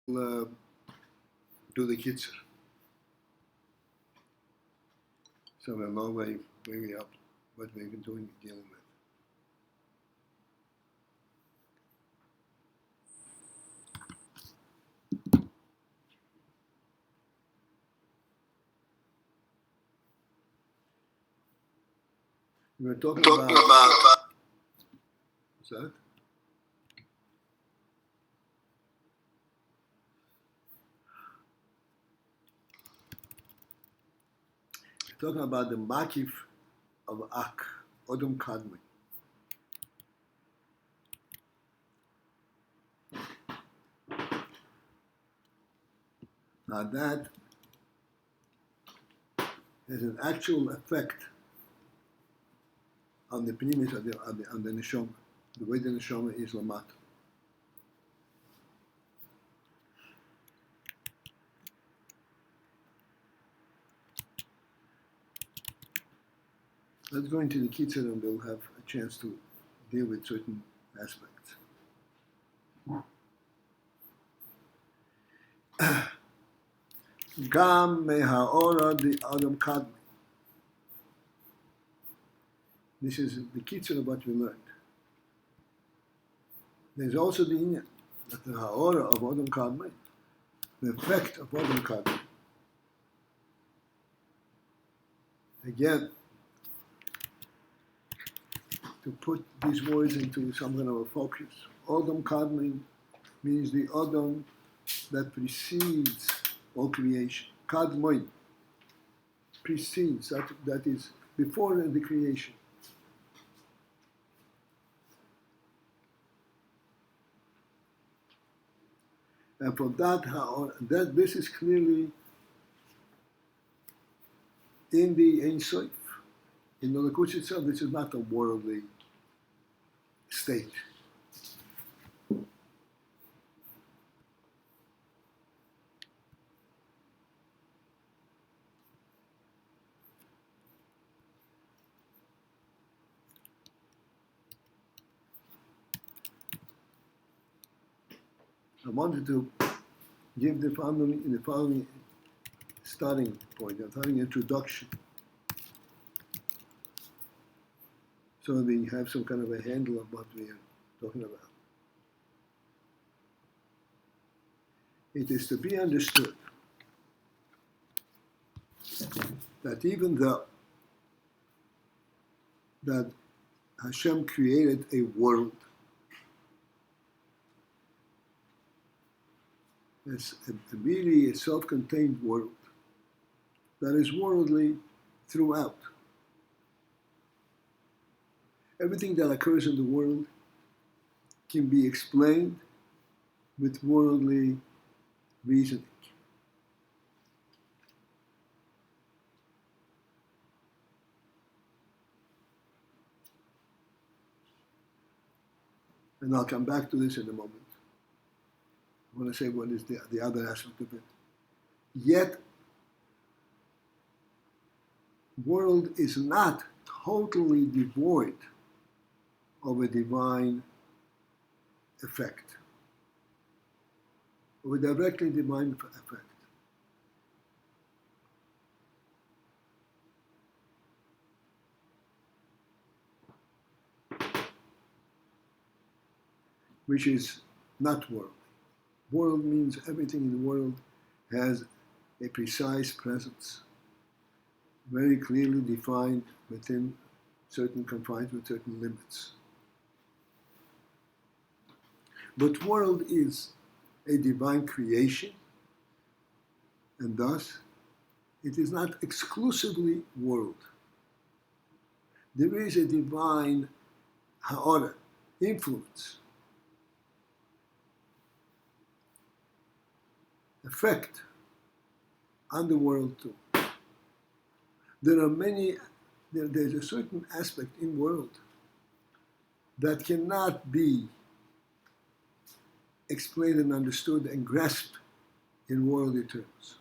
Do the kitzur. So we'll know where we are, what we've been dealing with. We were talking about what's that? We're talking about the makif of Ak, Odom Kadmon. Now that has an actual effect on the pnimis on the neshama, the way the neshama is lamat. Let's go into the kitzur and we'll have a chance to deal with certain aspects. Gam mehaora the Adam Kadmon. This is the kitzur of what we learned. There's also the inyan, that the ha'ora of Adam Kadmon, the effect of Adam Kadmon. Again, to put these words into some kind of a focus, Adam Kadmon means the Adam that precedes all creation. Kadmon precedes, that is before the creation. And from that this is clearly in the Ein Sof. In the Lakush itself, this is not a worldly state. I wanted to give the following starting point, the following introduction, so that we have some kind of a handle of what we are talking about. It is to be understood that even though that Hashem created a world, it's really a self-contained world that is worldly throughout. Everything that occurs in the world can be explained with worldly reasoning. And I'll come back to this in a moment. I want to say what is the other aspect of it. Yet, world is not totally devoid of a divine effect, of a directly divine effect. Which is not worldly. World means everything in the world has a precise presence, very clearly defined within certain confines, with certain limits. But world is a divine creation, and thus it is not exclusively world. There is a divine ha'ora, influence, effect on the world too. There's a certain aspect in world that cannot be explained and understood and grasped in worldly terms.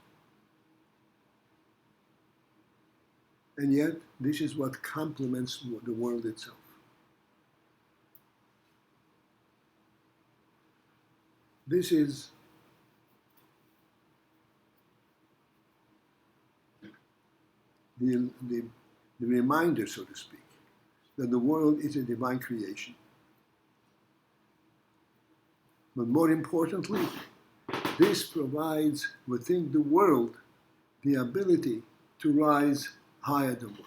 And yet, this is what complements the world itself. This is the reminder, so to speak, that the world is a divine creation. But more importantly, this provides within the world the ability to rise higher than world.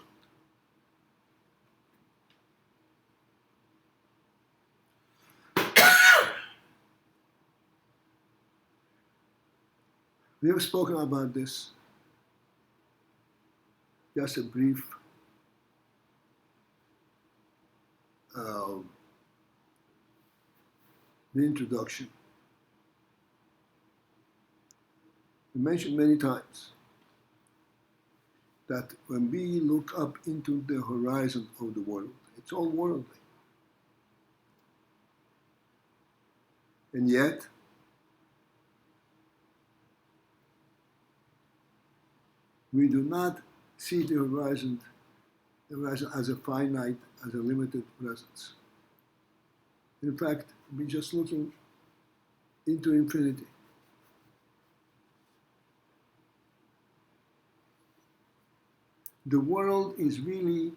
We have spoken about this, just a brief introduction. We mentioned many times that when we look up into the horizon of the world, it's all worldly. And yet, we do not see the horizon as a finite, as a limited presence. In fact, we're just looking into infinity. The world is really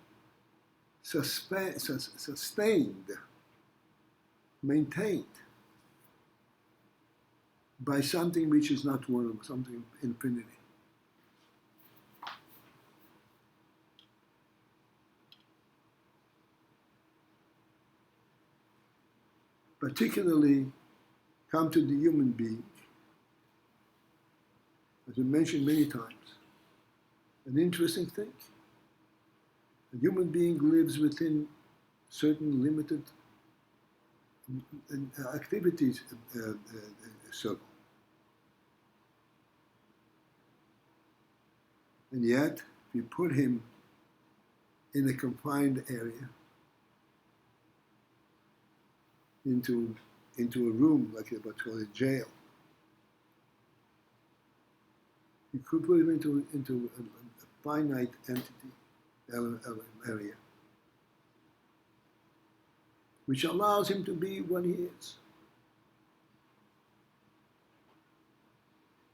sustained, maintained by something which is not world, something infinity. Particularly, come to the human being, as we mentioned many times, an interesting thing. A human being lives within certain limited activities circle. And yet, if you put him in a confined area, into a room, like what's called a jail, you could put him into a finite entity, area, which allows him to be what he is.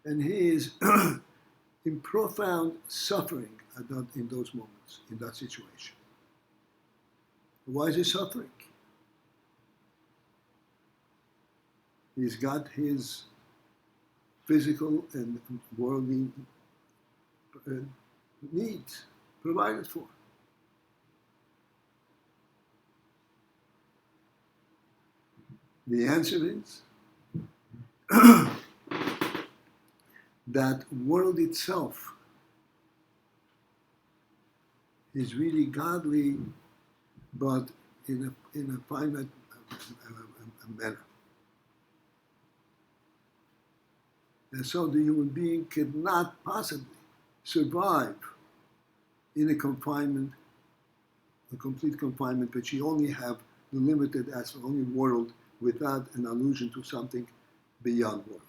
And he is in profound suffering in those moments, in that situation. Why is he suffering? He's got his physical and worldly needs provided for. The answer is that world itself is really godly, but in a finite manner. And so the human being could not possibly survive in a confinement, a complete confinement, which you only have the limited as only world without an allusion to something beyond world.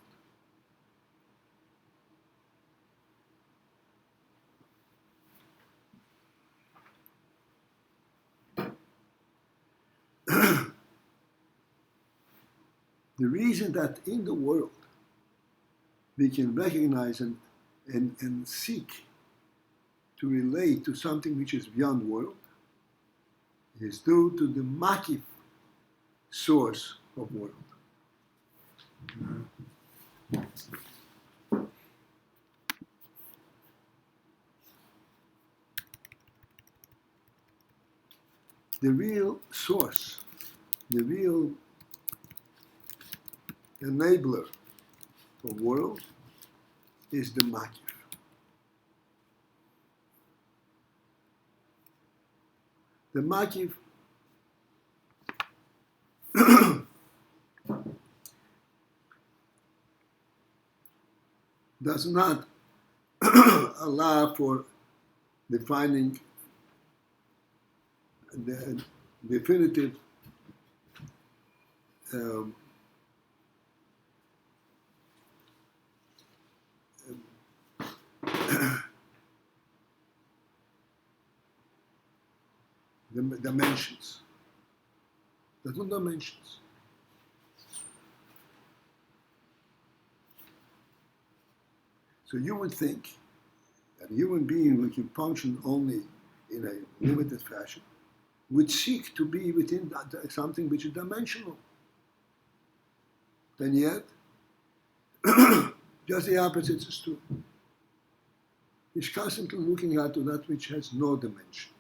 The reason that in the world we can recognize and seek to relate to something which is beyond world is due to the makif source of world. The real source, the real enabler of world is the makif. The makif does not allow for defining the definitive the dimensions. There's no dimensions. So you would think a human being who can function only in a limited fashion would seek to be within something which is dimensional. And yet, just the opposite is true. He's constantly looking out to that which has no dimension.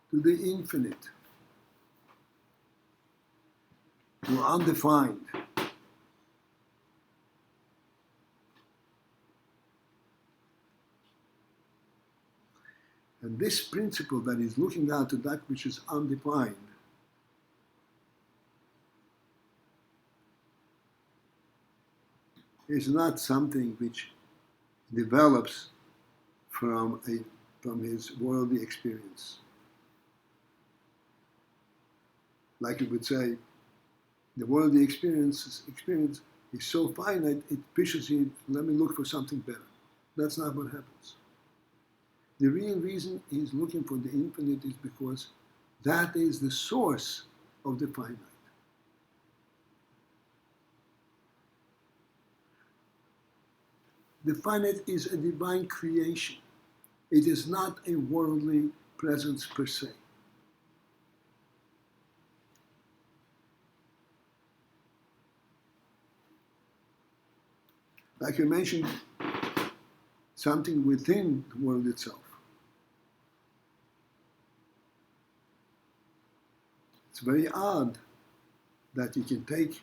To the infinite, to undefined. And this principle that is looking out to that which is undefined is not something which develops from his worldly experience. Like you would say, the worldly experience is so finite, it pushes you, let me look for something better. That's not what happens. The real reason he's looking for the infinite is because that is the source of the finite. The finite is a divine creation. It is not a worldly presence per se. Like I mentioned, something within the world itself. It's very odd that you can take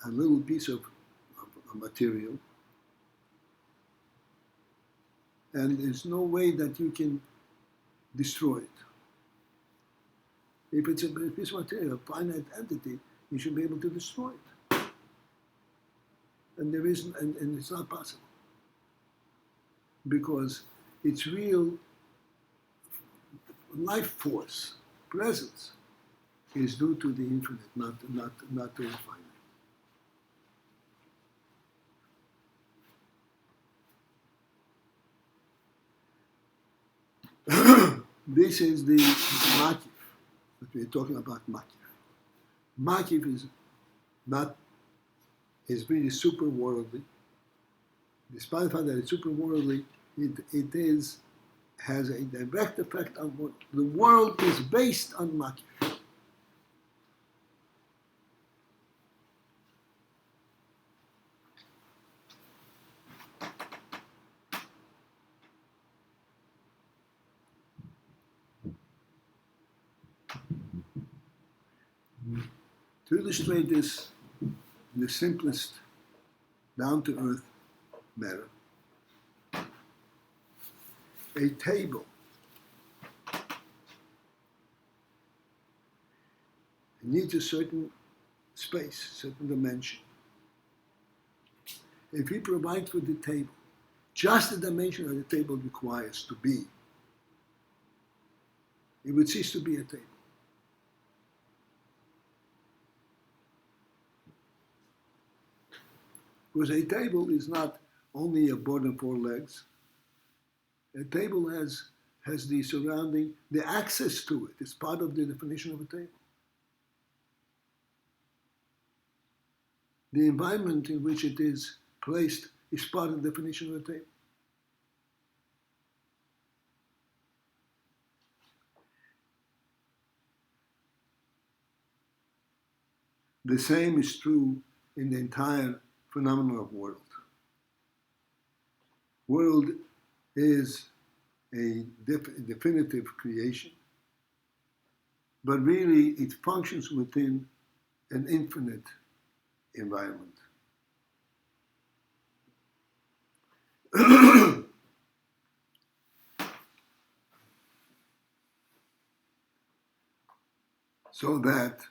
a little piece of material and there's no way that you can destroy it. If it's a piece of material, a finite entity, you should be able to destroy it. And there isn't, and it's not possible. Because its real life force, presence, is due to the infinite, not to the finite. This is the makif, that we're talking about makif. Makif is really super worldly. Despite the fact that it's super worldly, it has a direct effect on what the world is based on makif. To illustrate this in the simplest, down-to-earth manner, a table needs a certain space, certain dimension. If we provide for the table just the dimension that the table requires to be, it would cease to be a table. Because a table is not only a board and four legs. A table has the surrounding, the access to it. It's part of the definition of a table. The environment in which it is placed is part of the definition of a table. The same is true in the entire phenomenon of world. World is a definitive creation, but really it functions within an infinite environment. So that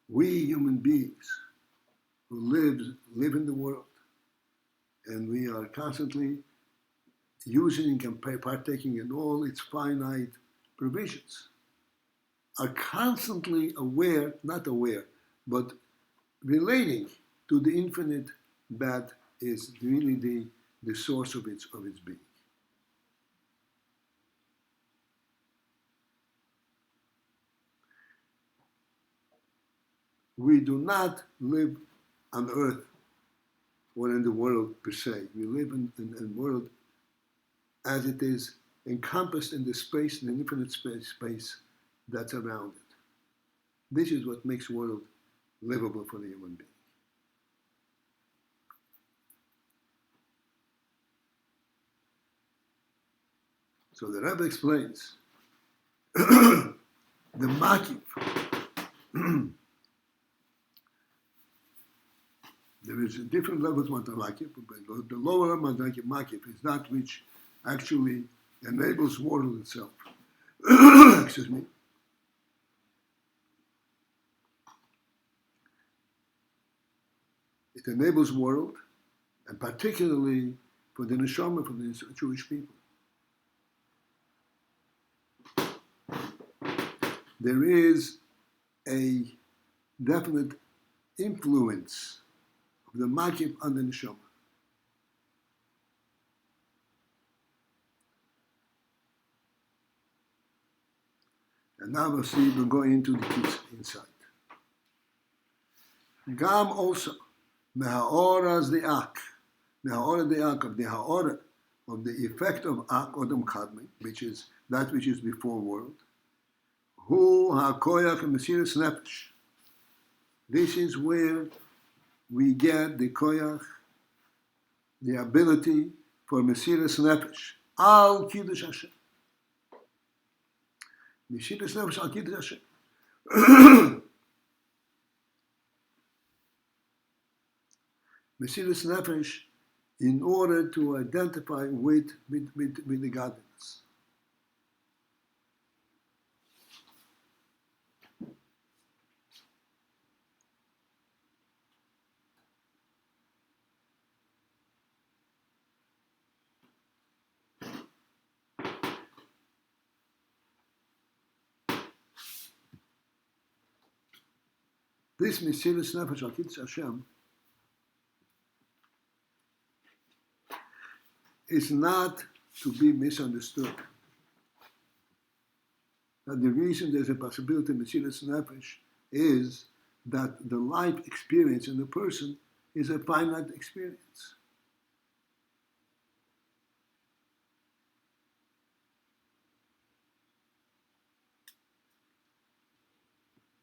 we human beings who live in the world, and we are constantly using and partaking in all its finite provisions, are constantly aware, not aware, but relating to the infinite that is really the source of its being. we do not live on earth or in the world per se. We live in the world as it is encompassed in the space, in the infinite space that's around it. This is what makes the world livable for the human being. So the Rebbe explains the makif. There is a different levels of makif, but the lower makif is that which actually enables the world itself. Excuse me. It enables the world, and particularly for the neshama, for the Jewish people. There is a definite influence of the makif on the neshama. And now we'll see, we'll go into the kitzur inside. Gam also, mehaoras the ak, of the haora, of the effect of ak, odom kadmi, which is that which is before world. Hu hakoyach mesiras nefesh. This is where we get the koyach, the ability for mesiras nefesh, al kiddush Hashem. Mesiras nefesh al kiddush Hashem. Mesiras nefesh, in order to identify with the godliness. This Mesiras Nefesh al Kiddush Hashem is not to be misunderstood. And the reason there's a possibility of Mesiras Nefesh is that the life experience in the person is a finite experience.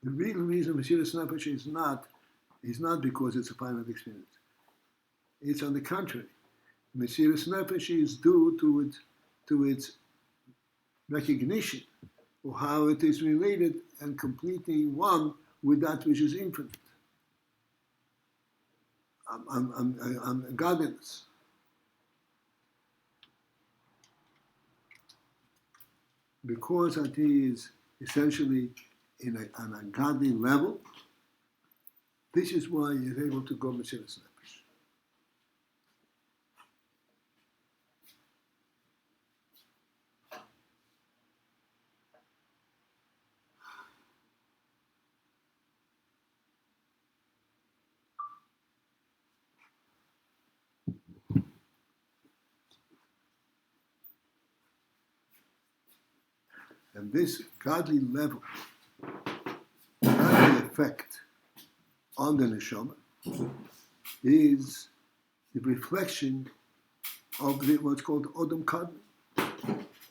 The real reason Mesiras Nefesh is not because it's a finite experience. It's on the contrary. Mesiras Nefesh is due to its recognition of how it is related and completely one with that which is infinite, on godliness. Because it is essentially on a godly level, this is why he is able to go Mesiras Nefesh. And this godly level, godly effect on the neshama is the reflection of what's called Odom Kadmon,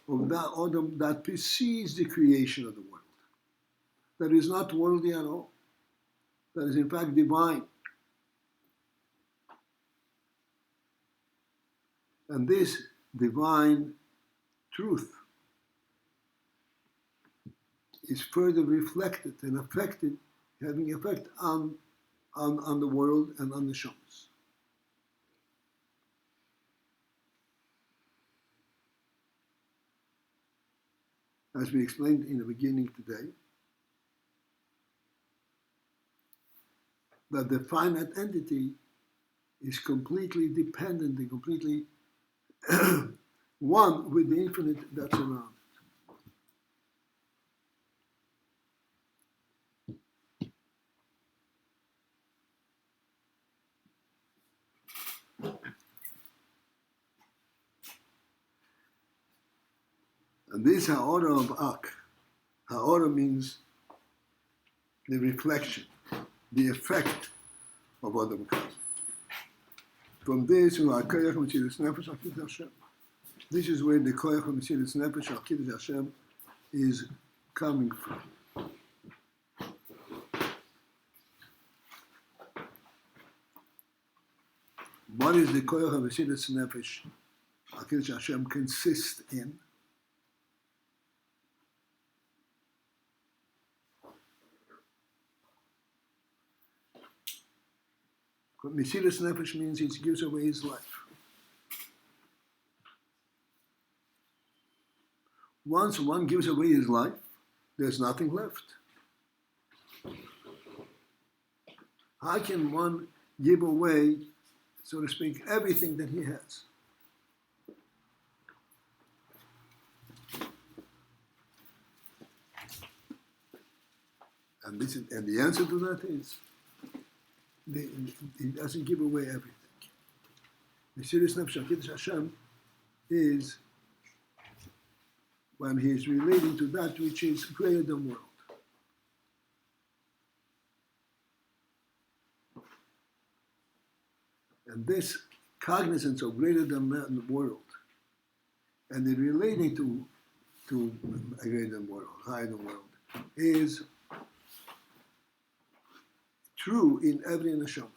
of that Odom that precedes the creation of the world. That is not worldly at all. That is in fact divine. And this divine truth is further reflected and affected, having effect on the world and on the shamas. As we explained in the beginning today, that the finite entity is completely dependent and completely one with the infinite that's around. And this ha'ora of ak. Ha'ora means the reflection, the effect of Adam Kadmon. From this, this is where the koyach of Mesilas Nefesh al Kiddush Hashem is coming from. What is the koyach of Mesilas Nefesh al Kiddush Hashem consist in? Mesilas Nefesh means he gives away his life. Once one gives away his life, there's nothing left. How can one give away, so to speak, everything that he has? And the answer to that is, he doesn't give away everything. Mesilas Nefesh al Kiddush Hashem is when he is relating to that which is greater than world. And this cognizance of greater than the world, and the relating to a greater than world, higher than world, is true in every neshama.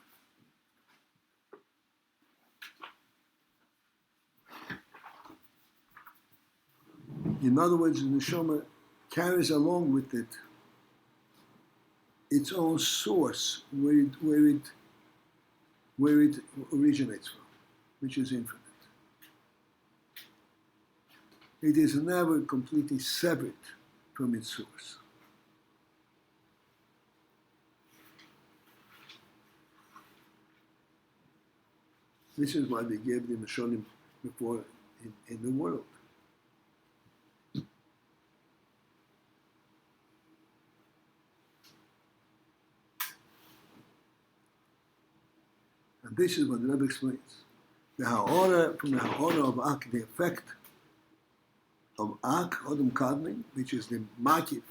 In other words, the neshama carries along with it its own source, where it originates from, which is infinite. It is never completely severed from its source. This is why they gave the Mesholim before in the world. And this is what the Rebbe explains. The ha'ora, from the ha'ora of Ak, the effect of Ak, Adam Kadmon, which is the makif,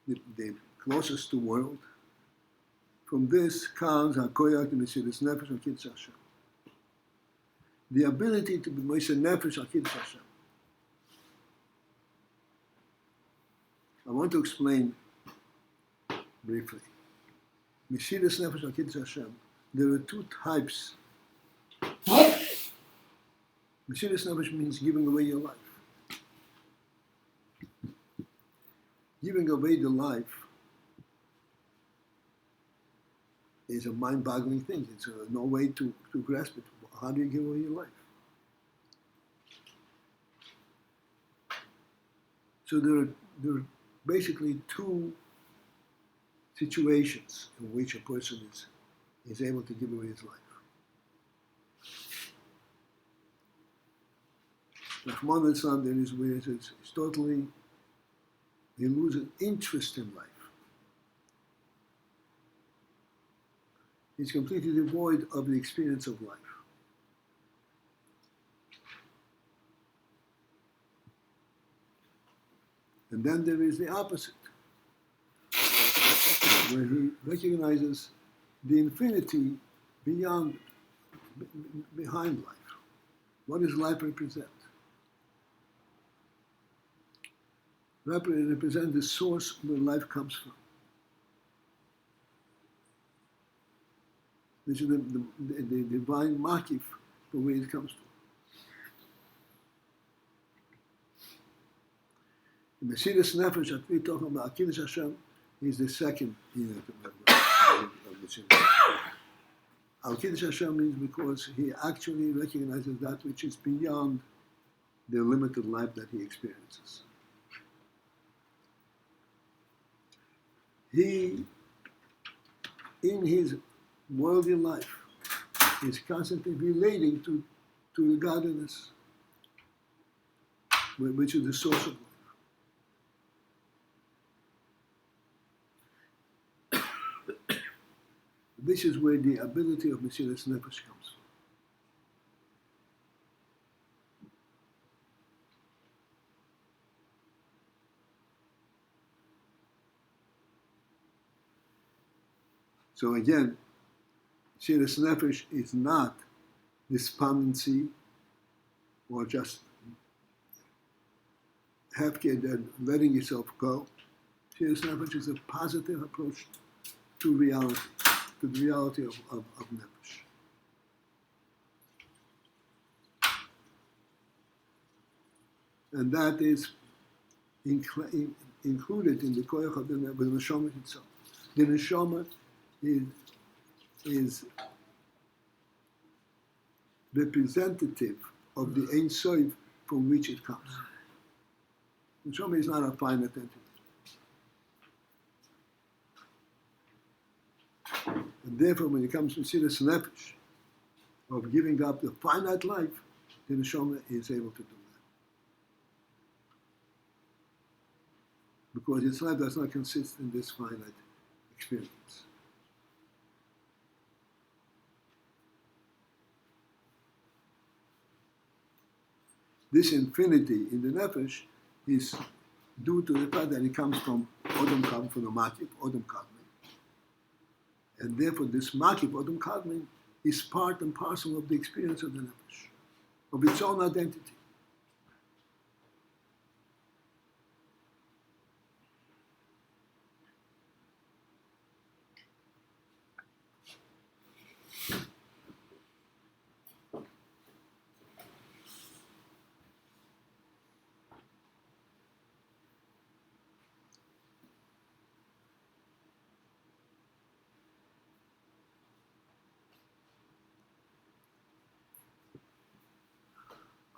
the closest to world, from this comes ha'koyach the Mesilas Nefesh al Kiddush Hashem. The ability to be Mesilas Nefesh al Kiddush Hashem. I want to explain briefly. Mesilas Nefesh al Kiddush Hashem. There are two types. Mesilas Nefesh means giving away your life. Giving away the life is a mind-boggling thing. It's no way to grasp it. How do you give away your life? So there are basically two situations in which a person is able to give away his life. Rahman al-Islam, there is where it's totally, he loses interest in life. He's completely devoid of the experience of life. And then there is the opposite, where he recognizes the infinity behind life. What does life represent? Represent the source where life comes from. This is the divine makif from where it comes from. The Mesilas Nefesh that we talk about, Kiddush Hashem, is the second unit of the Al-Kiddush Hashem means because he actually recognizes that which is beyond the limited life that he experiences. He, in his worldly life, is constantly relating to the godliness, which is the source of life. This is where the ability of Mesilas Nefesh comes from. So again, Mesiras Nefesh is not despondency or just hefkid and letting yourself go. Mesiras Nefesh is a positive approach to reality, to the reality of Nefesh. And that is included in the koyach of the neshama itself. The neshama is representative of the Ein Sof from which it comes. Neshama is not a finite entity. And therefore, when it comes to Mesiras Nefesh, of giving up the finite life, the neshama is able to do that. Because its life does not consist in this finite experience. This infinity in the nefesh is due to the fact that it comes from Odom Kadmon, from the Makif, Odom Kadmon. And therefore this Makif, Odom Kadmon, is part and parcel of the experience of the nefesh, of its own identity.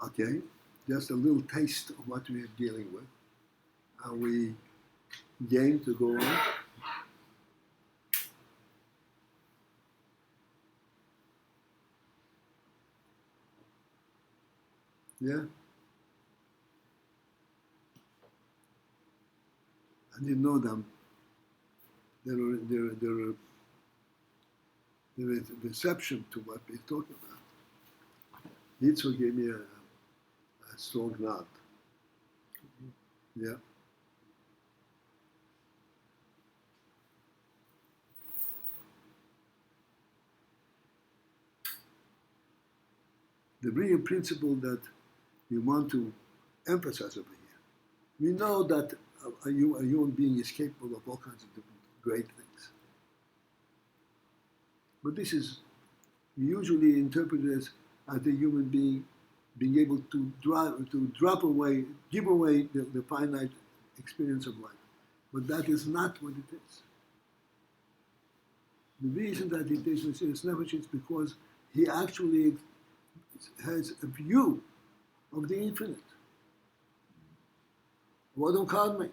Okay, just a little taste of what we are dealing with. Are we game to go on? Yeah? I didn't know them. There is a reception to what we're talking about. Yitzhak gave me a strong nod. Yeah. The real principle that we want to emphasize over here, we know that a human being is capable of all kinds of different great things. But this is usually interpreted as the human being being able to drop away, give away the finite experience of life. But that is not what it is. The reason that it is Mesiras Nefesh is because he actually has a view of the infinite. Odom Kadmon.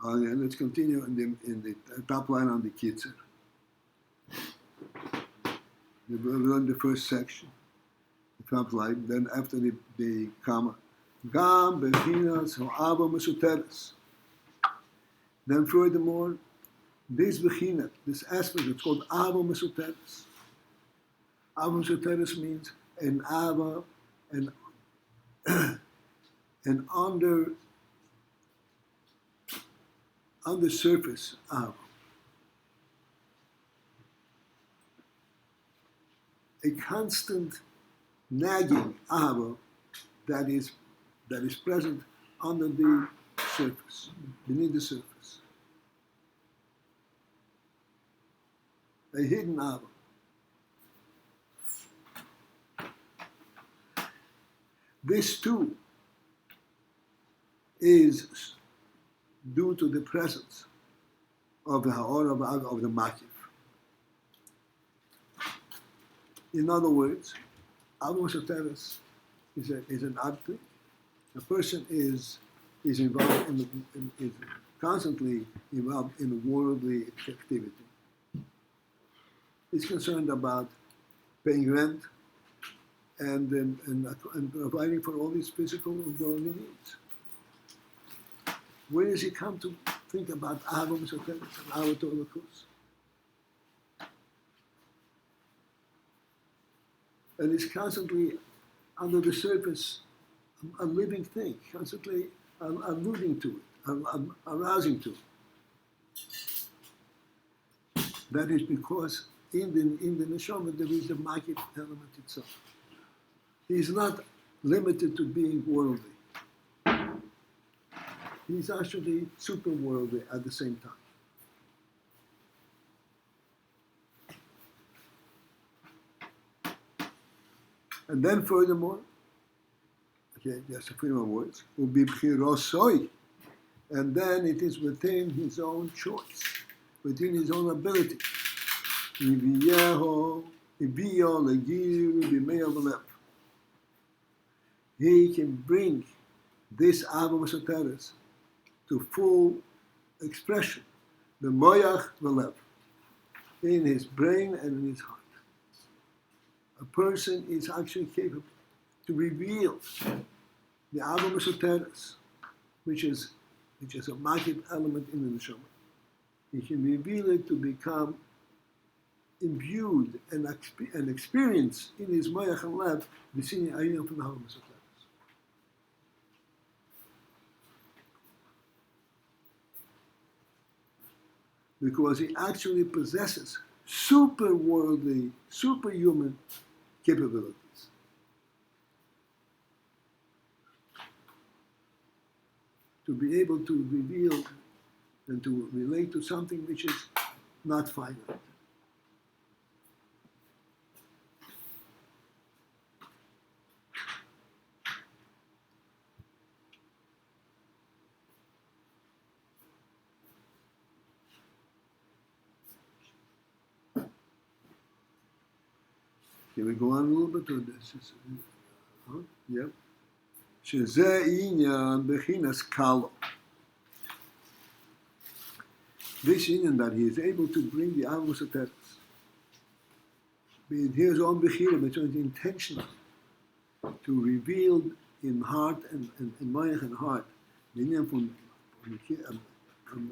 And let's continue in the top line on the kitzur. We will learn the first section, the top line. Then after the comma, gam bechinas ha'ava mesuteres. Then furthermore, this bechina, this aspect, it's called ava mesuteres. Ava mesuteres means an ava, an under surface ava. A constant nagging ava that is present under the surface, beneath the surface. A hidden ava. This too is due to the presence of the ha'or of the makif. In other words, Ava Mesuteres is an odd thing. A person is involved is constantly involved in worldly activity. He's concerned about paying rent and providing for all his physical and worldly needs. Where does he come to think about Ava Mesuteres and Ava Torah Kos? and is constantly under the surface, a living thing, constantly alluding to it, arousing to it. That is because in the neshama there is the magid element itself. He is not limited to being worldly. He's actually super worldly at the same time. And then furthermore, okay, just a few more words, ubibchirosoi, and then it is within his own choice, within his own ability. He can bring this Ava Soteres to full expression, the moyach v'lev, in his brain and in his heart. A person is actually capable to reveal the Ava Soteres, which is a magid element in the neshama. He can reveal it to become imbued and experience in his moyach and lev the senior ayin from the Ava Soteres. Because he actually possesses super worldly, superhuman capabilities. To be able to reveal and to relate to something which is not finite. Can we go on a little bit on this? Yep. שזה עניין בחינס קלו. This union that he is able to bring the Ava Soteres, be it his own bechira, but it's intentional to reveal in heart and moyach and heart the union from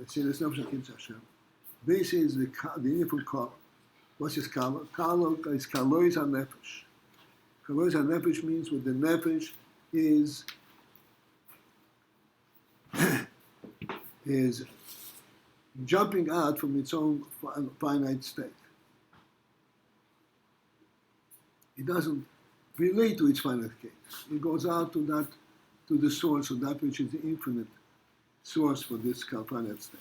Sinas Nefesh and Kitzur Hashem. This is the union from Kala. What's his Kala? Kala is Kalois HaNefesh. Kalois HaNefesh means what the Nefesh is jumping out from its own finite state. It doesn't relate to its finite state. It goes out to the source of that which is the infinite source for this finite state.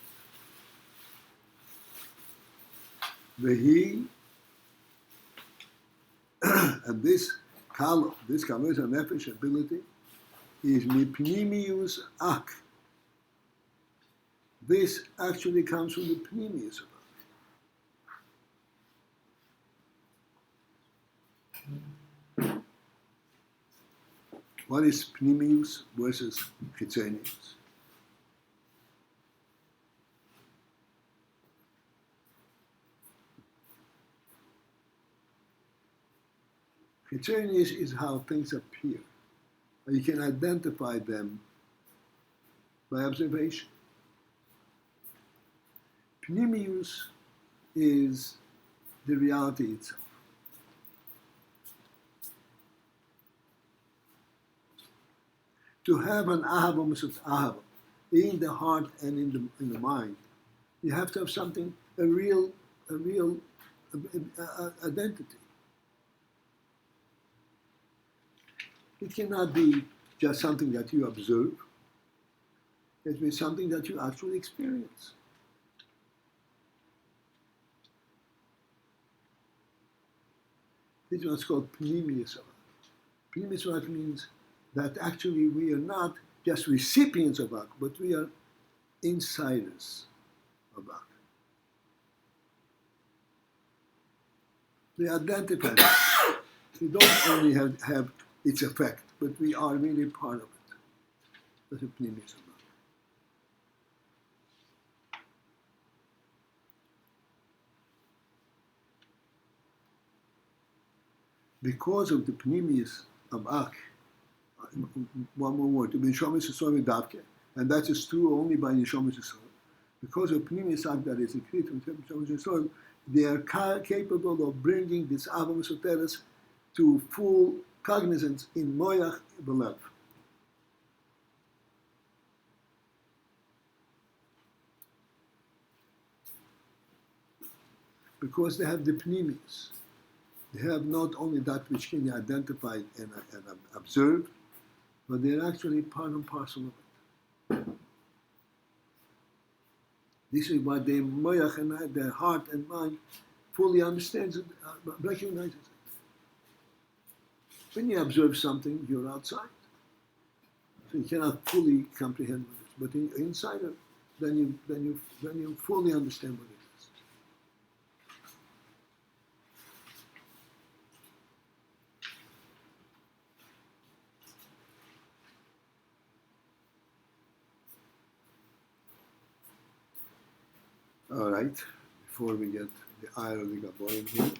And this kalo, this kalo is a nefesh ability, is mipnimius ak. This actually comes from the pnimius of ak. What is pnimius versus chitzonius? Chitzonius is how things appear. You can identify them by observation. Pnimius is the reality itself. To have an ahava masut ahava in the heart and in the mind, you have to have something, a real identity. It cannot be just something that you observe. It must be something that you actually experience. This is what's called pnimius. Pnimius means that actually we are not just recipients of Ak, but we are insiders of Ak. We identify it. We don't only have its effect, but we are really part of it. That's what pnimius of Ak. Because of the pnimius of Ak, one more word, to be Neshamas Yisrael Davke, and that is true only by Neshamas Yisrael. Because of pnimius Ak that is increased from Neshamas Yisrael, they are capable of bringing this Ava Soteres to full cognizance in moyach belev. Because they have the pnimis. They have not only that which can be identified and observed, but they're actually part and parcel of it. This is why their moyach and their heart and mind fully understands it, recognizes it. When you observe something, you're outside. So you cannot fully comprehend what it is. But inside it, then you fully understand what it is. All right, before we get the eye of the Gaboim here.